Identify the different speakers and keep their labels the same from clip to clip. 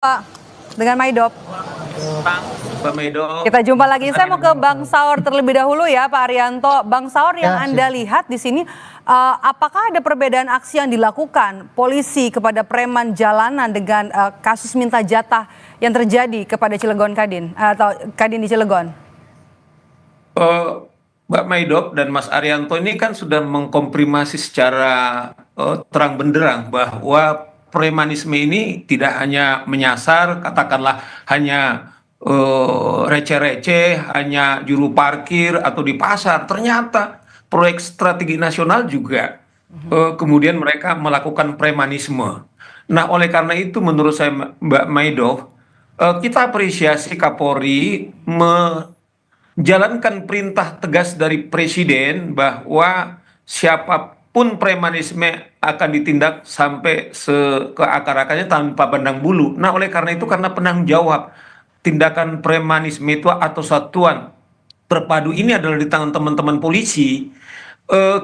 Speaker 1: Pak, dengan Maidop.
Speaker 2: Pak Medo.
Speaker 1: Kita jumpa lagi. Saya mau ke Bang Saur terlebih dahulu ya, Pak Arianto. Bang Saur, yang Anda lihat di sini, apakah ada perbedaan aksi yang dilakukan polisi kepada preman jalanan dengan kasus minta jatah yang terjadi kepada Cilegon Kadin atau Kadin di Cilegon?
Speaker 2: Mbak Maidop dan Mas Arianto ini kan sudah mengkomprimasi secara terang benderang bahwa premanisme ini tidak hanya menyasar, katakanlah hanya receh-receh, hanya juru parkir atau di pasar. Ternyata proyek strategi nasional juga kemudian mereka melakukan premanisme. Nah, oleh karena itu menurut saya Mbak Maidop, kita apresiasi Kapolri menjalankan perintah tegas dari Presiden bahwa siapapun premanisme akan ditindak sampai ke akar-akarnya tanpa pandang bulu. Nah, oleh karena itu, karena penanggung jawab tindakan premanisme itu atau satuan terpadu ini adalah di tangan teman-teman polisi,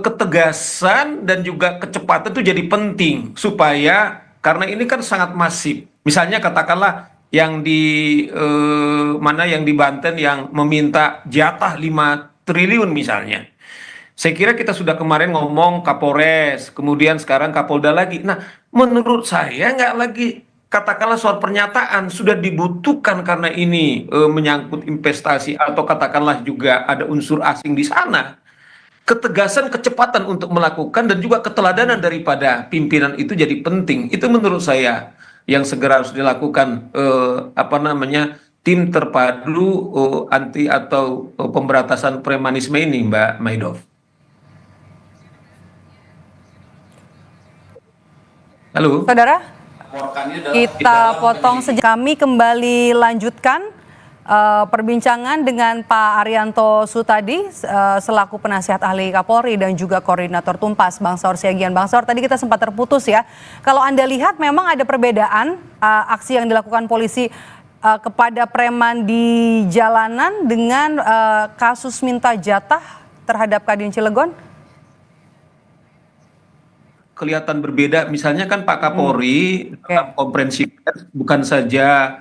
Speaker 2: ketegasan dan juga kecepatan itu jadi penting supaya, karena ini kan sangat masif. Misalnya katakanlah yang yang di Banten yang meminta jatah 5 triliun misalnya. Saya kira kita sudah kemarin ngomong Kapolres, kemudian sekarang Kapolda lagi. Nah, menurut saya nggak lagi katakanlah soal pernyataan, sudah dibutuhkan karena ini menyangkut investasi atau katakanlah juga ada unsur asing di sana. Ketegasan, kecepatan untuk melakukan dan juga keteladanan daripada pimpinan itu jadi penting. Itu menurut saya yang segera harus dilakukan tim terpadu anti atau pemberantasan premanisme ini, Mbak Maidov. Halo.
Speaker 1: Saudara, kita potong sejak kami kembali lanjutkan perbincangan dengan Pak Arianto Sutadi selaku penasihat ahli Kapolri dan juga koordinator Tumpas Bang Saur Siagian. Bang Saur, tadi kita sempat terputus ya. Kalau Anda lihat memang ada perbedaan aksi yang dilakukan polisi kepada preman di jalanan dengan kasus minta jatah terhadap Kadin Cilegon?
Speaker 2: Kelihatan berbeda, misalnya kan Pak Kapolri dalam konferensi pers bukan saja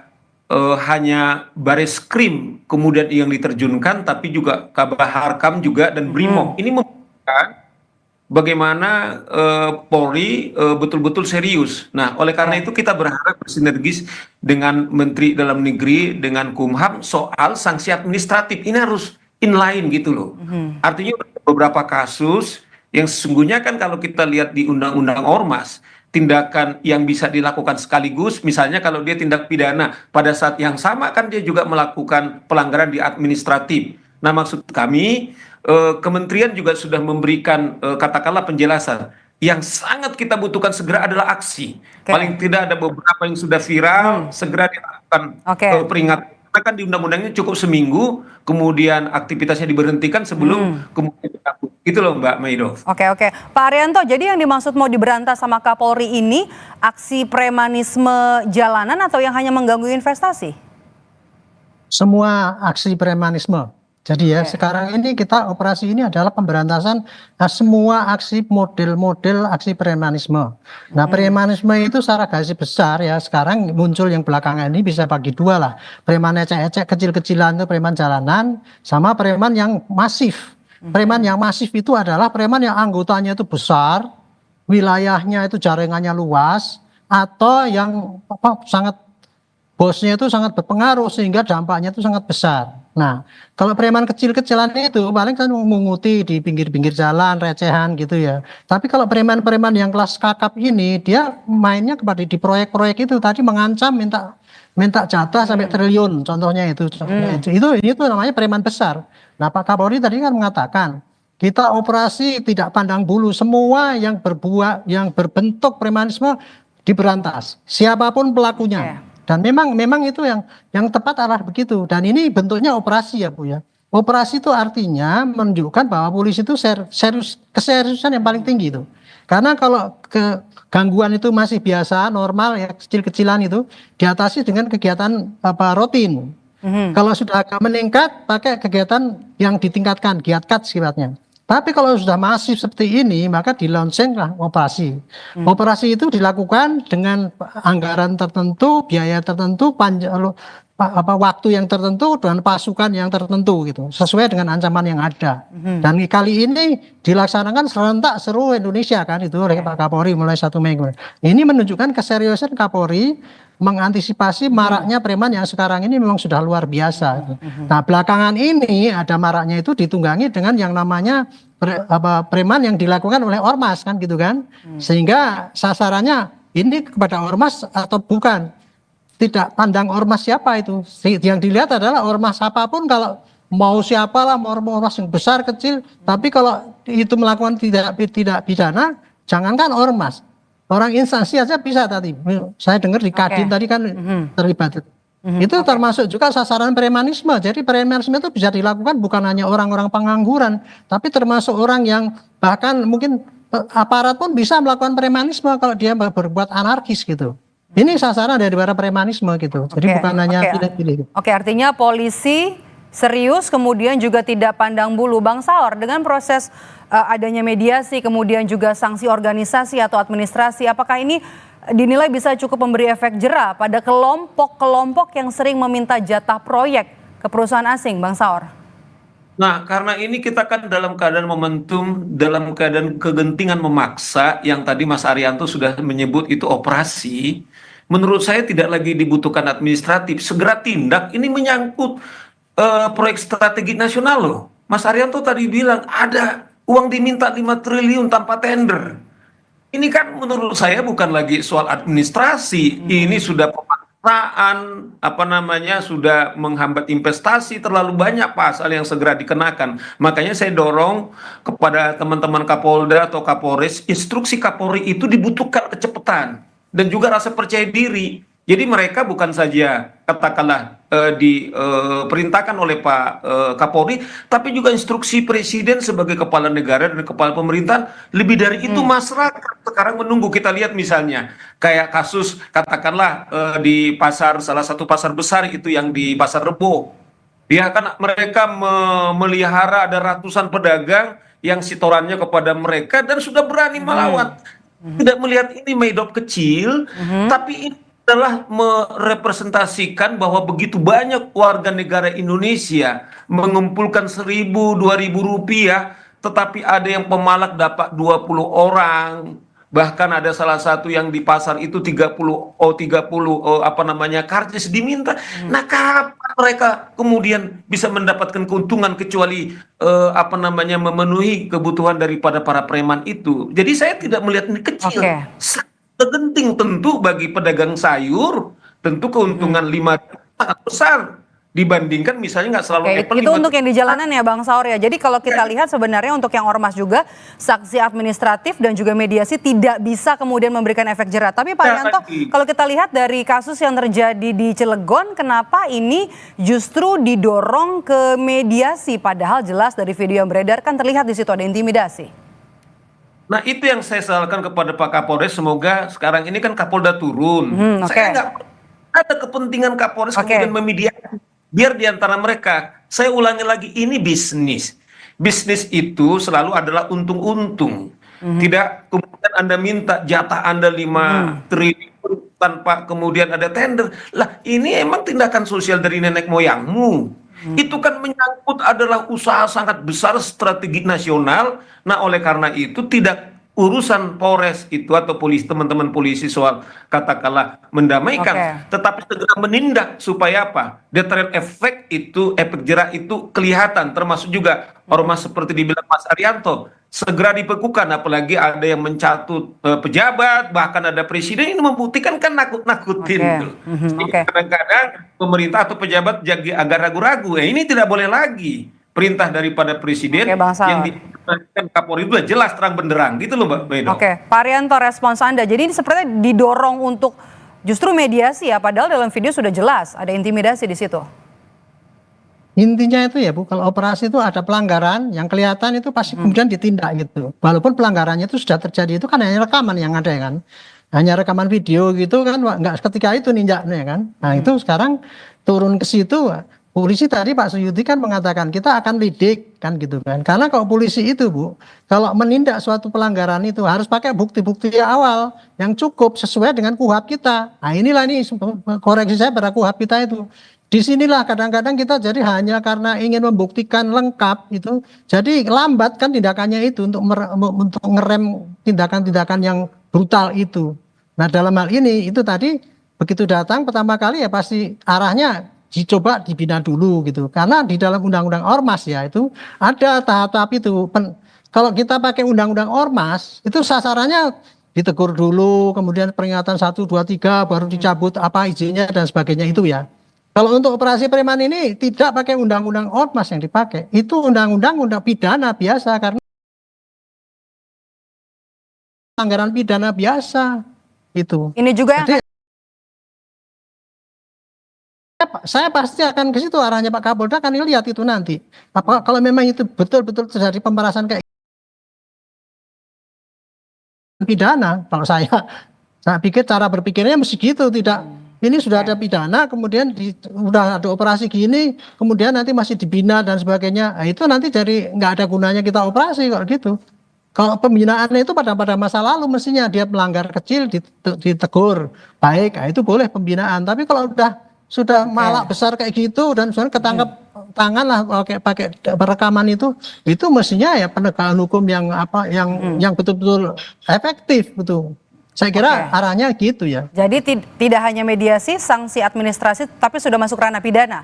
Speaker 2: hanya Bareskrim kemudian yang diterjunkan, tapi juga Kabar Harkam juga dan Brimob. Ini membuktikan bagaimana Polri betul-betul serius. Nah, oleh karena itu kita berharap bersinergis dengan Menteri Dalam Negeri, dengan Kumham soal sanksi administratif. Ini harus inline gitu loh. Artinya beberapa kasus yang sesungguhnya kan kalau kita lihat di Undang-Undang Ormas, tindakan yang bisa dilakukan sekaligus, misalnya kalau dia tindak pidana, pada saat yang sama kan dia juga melakukan pelanggaran di administratif. Nah, maksud kami, kementerian juga sudah memberikan katakanlah penjelasan. Yang sangat kita butuhkan segera adalah aksi. Paling tidak ada beberapa yang sudah viral, segera dilakukan peringatan. Kan di undang-undangnya cukup seminggu, kemudian aktivitasnya diberhentikan sebelum kemudian dicabut. Gitu loh Mbak Maidov.
Speaker 1: Oke. Pak Arianto, jadi yang dimaksud mau diberantas sama Kapolri ini aksi premanisme jalanan atau yang hanya mengganggu investasi?
Speaker 3: Semua aksi premanisme. Jadi ya sekarang ini kita operasi ini adalah pemberantasan semua aksi model-model aksi premanisme. Nah, premanisme itu secara garis besar ya sekarang muncul yang belakangan ini bisa bagi dua lah. Preman ecek-ecek kecil-kecilan itu preman jalanan, sama preman yang masif. Preman yang masif itu adalah preman yang anggotanya itu besar, wilayahnya itu jaringannya luas, atau yang sangat bosnya itu sangat berpengaruh sehingga dampaknya itu sangat besar. Nah, kalau preman kecil-kecilan itu paling kan menguti di pinggir-pinggir jalan, recehan gitu ya. Tapi kalau preman-preman yang kelas kakap ini, dia mainnya kepada di proyek-proyek itu tadi mengancam minta jatah sampai triliun, contohnya itu. Itu namanya preman besar. Nah, Pak Kapolri tadi kan mengatakan kita operasi tidak pandang bulu, semua yang berbentuk premanisme diberantas, siapapun pelakunya. Dan memang itu yang tepat arah begitu. Dan ini bentuknya operasi ya Bu ya. Operasi itu artinya menunjukkan bahwa polisi itu keseriusan yang paling tinggi itu. Karena kalau gangguan itu masih biasa, normal ya kecil-kecilan itu diatasi dengan kegiatan rutin. Kalau sudah agak meningkat pakai kegiatan yang ditingkatkan, giatkat sifatnya. Tapi kalau sudah masif seperti ini, maka di-launchinglah operasi. Operasi itu dilakukan dengan anggaran tertentu, biaya tertentu, waktu yang tertentu, dan pasukan yang tertentu gitu, sesuai dengan ancaman yang ada. Dan kali ini dilaksanakan serentak seluruh Indonesia kan itu oleh Pak Kapolri mulai 1 Mei. Ini menunjukkan keseriusan Kapolri mengantisipasi maraknya preman yang sekarang ini memang sudah luar biasa. Nah, belakangan ini ada maraknya itu ditunggangi dengan yang namanya preman yang dilakukan oleh ormas kan gitu kan. Sehingga sasarannya ini kepada ormas atau bukan. Tidak pandang ormas siapa itu. Yang dilihat adalah ormas apapun, kalau mau siapalah, mau ormas yang besar kecil, tapi kalau itu melakukan tidak pidana, jangankan ormas. Orang instansi aja bisa tadi. Saya dengar di Kadin tadi kan terlibat. Itu termasuk juga sasaran premanisme. Jadi premanisme itu bisa dilakukan bukan hanya orang-orang pengangguran, tapi termasuk orang yang bahkan mungkin aparat pun bisa melakukan premanisme kalau dia berbuat anarkis gitu. Ini sasaran daripada premanisme gitu. Jadi bukan hanya pilih-pilih.
Speaker 1: Oke, artinya polisi serius kemudian juga tidak pandang bulu. Bang Saur, dengan proses adanya mediasi kemudian juga sanksi organisasi atau administrasi, apakah ini dinilai bisa cukup memberi efek jera pada kelompok-kelompok yang sering meminta jatah proyek ke perusahaan asing, Bang Saur?
Speaker 2: Nah, karena ini kita kan dalam keadaan momentum, dalam keadaan kegentingan memaksa, yang tadi Mas Arianto sudah menyebut itu operasi, menurut saya tidak lagi dibutuhkan administratif, segera tindak. Ini menyangkut proyek strategi nasional loh. Mas Arianto tadi bilang ada uang diminta 5 triliun tanpa tender. Ini kan menurut saya bukan lagi soal administrasi, ini sudah pemaksaan, sudah menghambat investasi, terlalu banyak pasal yang segera dikenakan. Makanya saya dorong kepada teman-teman Kapolda atau Kapolres, instruksi Kapolri itu dibutuhkan kecepatan dan juga rasa percaya diri. Jadi mereka bukan saja katakanlah diperintahkan oleh Pak Kapolri, tapi juga instruksi Presiden sebagai kepala negara dan kepala pemerintahan. Lebih dari itu masyarakat sekarang menunggu. Kita lihat misalnya kayak kasus katakanlah di salah satu pasar besar itu yang di Pasar Rebo. Ya kan mereka memelihara ada ratusan pedagang yang setorannya kepada mereka dan sudah berani melawan. Tidak melihat ini medop kecil, tapi ini adalah merepresentasikan bahwa begitu banyak warga negara Indonesia mengumpulkan 1.000, 2.000 rupiah, tetapi ada yang pemalak dapat 20 orang, bahkan ada salah satu yang di pasar itu 30 karcis diminta. Nah, kapan mereka kemudian bisa mendapatkan keuntungan kecuali memenuhi kebutuhan daripada para preman itu. Jadi saya tidak melihat ini kecil. Genting tentu bagi pedagang sayur, tentu keuntungan 5 sangat besar dibandingkan misalnya nggak selalu Apple.
Speaker 1: Itu untuk yang di jalanan ya Bang Saur ya. Jadi kalau kita lihat sebenarnya untuk yang ormas juga sanksi administratif dan juga mediasi tidak bisa kemudian memberikan efek jera. Tapi Pak Arianto, kalau kita lihat dari kasus yang terjadi di Cilegon, kenapa ini justru didorong ke mediasi padahal jelas dari video yang beredar kan terlihat di situ ada intimidasi.
Speaker 2: Nah, itu yang saya salahkan kepada Pak Kapolres. Semoga sekarang ini kan Kapolda turun. Saya nggak ada kepentingan Kapolres kemudian memediasi. Biar diantara mereka, saya ulangi lagi, ini bisnis. Bisnis itu selalu adalah untung-untung. Tidak kemudian Anda minta jatah Anda 5 triliun tanpa kemudian ada tender. Lah, ini emang tindakan sosial dari nenek moyangmu. Itu kan menyangkut adalah usaha sangat besar strategi nasional. Nah, oleh karena itu tidak urusan Polres itu atau polisi, teman-teman polisi soal katakanlah mendamaikan, tetapi segera menindak supaya apa? Deterrent effect itu, efek jera itu kelihatan, termasuk juga ormas seperti dibilang Mas Arianto segera dibekukan, apalagi ada yang mencatut pejabat, bahkan ada presiden, ini membuktikan kan nakut-nakutin. Kadang-kadang pemerintah atau pejabat jadi agak ragu-ragu. Ini tidak boleh lagi. Perintah daripada presiden yang diberikan Kapolri itu jelas terang benderang gitu loh Mbak Bedo.
Speaker 1: Pak Arianto, respons Anda. Jadi ini sepertinya didorong untuk justru mediasi ya, padahal dalam video sudah jelas ada intimidasi di situ.
Speaker 3: Intinya itu ya Bu, kalau operasi itu ada pelanggaran yang kelihatan itu pasti kemudian ditindak gitu. Walaupun pelanggarannya itu sudah terjadi, itu kan hanya rekaman yang ada ya kan. Hanya rekaman video gitu kan, nggak ketika itu ninjaknya kan. Nah itu sekarang turun ke situ, polisi tadi Pak Suyudi kan mengatakan kita akan lidik kan gitu kan. Karena kalau polisi itu Bu, kalau menindak suatu pelanggaran itu harus pakai bukti-bukti awal yang cukup sesuai dengan KUHP kita. Nah inilah nih koreksi saya pada KUHP kita itu. Disinilah kadang-kadang kita jadi hanya karena ingin membuktikan lengkap itu, jadi lambat kan tindakannya itu untuk ngerem tindakan-tindakan yang brutal itu. Nah dalam hal ini itu tadi begitu datang pertama kali ya pasti arahnya dicoba dibina dulu gitu. Karena di dalam undang-undang ormas ya itu ada tahap-tahap itu. Kalau kita pakai undang-undang ormas itu sasarannya ditegur dulu, kemudian peringatan 1, 2, 3 baru dicabut apa izinnya dan sebagainya itu ya. Kalau untuk operasi preman ini tidak pakai undang-undang ormas yang dipakai, itu undang-undang pidana biasa karena pelanggaran pidana biasa itu.
Speaker 1: Ini juga yang
Speaker 3: Jadi, saya pasti akan ke situ arahnya Pak Kapolda kan lihat itu nanti. Apa kalau memang itu betul-betul terjadi pemerasan kayak pidana, kalau saya pikir cara berpikirnya mesti gitu, tidak ini sudah ada pidana, kemudian sudah ada operasi gini, kemudian nanti masih dibina dan sebagainya. Nah, itu nanti jadi nggak ada gunanya kita operasi kalau gitu. Kalau pembinaan itu pada masa lalu mestinya dia melanggar kecil ditegur baik, nah, itu boleh pembinaan. Tapi kalau sudah malak besar kayak gitu dan sebenarnya ketangkep tangan lah pakai perekaman itu mestinya ya penegakan hukum yang yang betul-betul efektif betul. Saya kira arahnya gitu ya.
Speaker 1: Jadi tidak hanya mediasi, sanksi administrasi, tapi sudah masuk ranah pidana.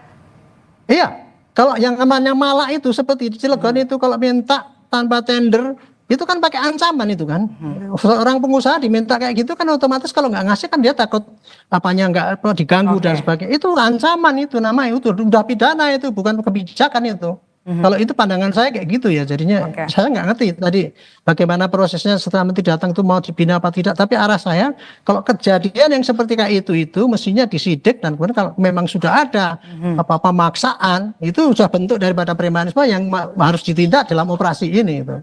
Speaker 3: Iya, kalau yang namanya malak itu seperti di Cilegon itu kalau minta tanpa tender itu kan pakai ancaman itu kan. Seorang pengusaha diminta kayak gitu kan otomatis kalau nggak ngasih kan dia takut apanya nggak diganggu dan sebagainya. Itu ancaman itu namanya itu udah pidana itu bukan kebijakan itu. Kalau itu pandangan saya kayak gitu ya, jadinya saya nggak ngerti tadi bagaimana prosesnya setelah menteri datang itu mau dibina apa tidak. Tapi arah saya kalau kejadian yang seperti kayak itu mestinya disidik dan kemudian kalau memang sudah ada pemaksaan itu sudah bentuk daripada premanisme yang harus ditindak dalam operasi ini. Itu.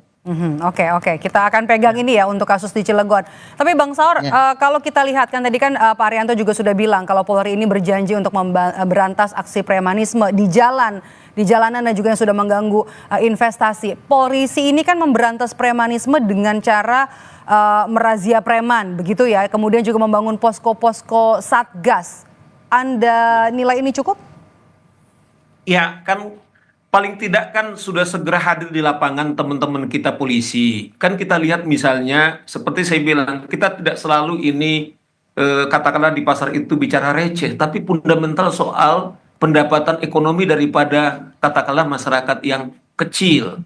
Speaker 1: Oke, kita akan pegang ini ya untuk kasus di Cilegon. Tapi Bang Saur, kalau kita lihat kan tadi kan Pak Arianto juga sudah bilang kalau Polri ini berjanji untuk memberantas aksi premanisme di jalanan dan juga yang sudah mengganggu investasi. Polisi ini kan memberantas premanisme dengan cara merazia preman, begitu ya. Kemudian juga membangun posko-posko satgas. Anda nilai ini cukup?
Speaker 2: Ya, kan paling tidak kan sudah segera hadir di lapangan teman-teman kita polisi. Kan kita lihat misalnya seperti saya bilang, kita tidak selalu ini katakanlah di pasar itu bicara receh, tapi fundamental soal pendapatan ekonomi daripada katakanlah masyarakat yang kecil.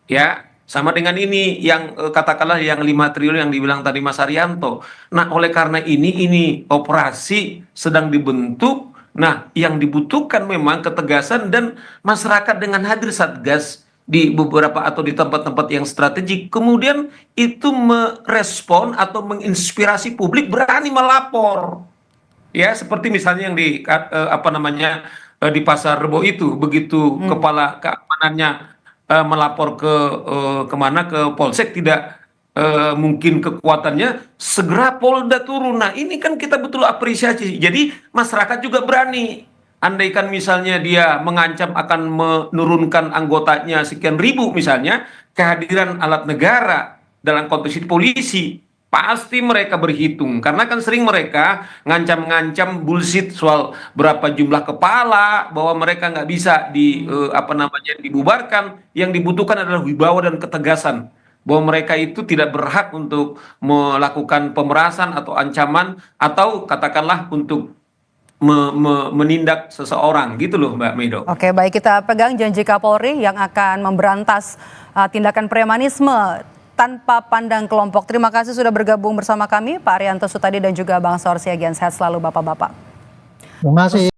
Speaker 2: Ya, sama dengan ini yang katakanlah yang 5 triliun yang dibilang tadi Mas Arianto. Nah, oleh karena ini operasi sedang dibentuk. Nah, yang dibutuhkan memang ketegasan dan masyarakat dengan hadir satgas di beberapa atau di tempat-tempat yang strategik, kemudian itu merespon atau menginspirasi publik berani melapor. Ya, seperti misalnya yang di di Pasar Rebo itu, begitu kepala keamanannya melapor kemana ke Polsek tidak mungkin kekuatannya, segera Polda turun. Nah ini kan kita betul apresiasi. Jadi masyarakat juga berani. Andaikan misalnya dia mengancam akan menurunkan anggotanya sekian ribu misalnya, kehadiran alat negara dalam konteks polisi, pasti mereka berhitung. Karena kan sering mereka ngancam-ngancam bullshit soal berapa jumlah kepala, bahwa mereka nggak bisa dibubarkan. Yang dibutuhkan adalah wibawa dan ketegasan, bahwa mereka itu tidak berhak untuk melakukan pemerasan atau ancaman atau katakanlah untuk menindak seseorang gitu loh Mbak Medo.
Speaker 1: Oke, baik, kita pegang janji Kapolri yang akan memberantas tindakan premanisme tanpa pandang kelompok. Terima kasih sudah bergabung bersama kami Pak Arianto Sutadi dan juga Bang Saur Siagian. Sehat selalu Bapak-bapak.
Speaker 3: Terima kasih.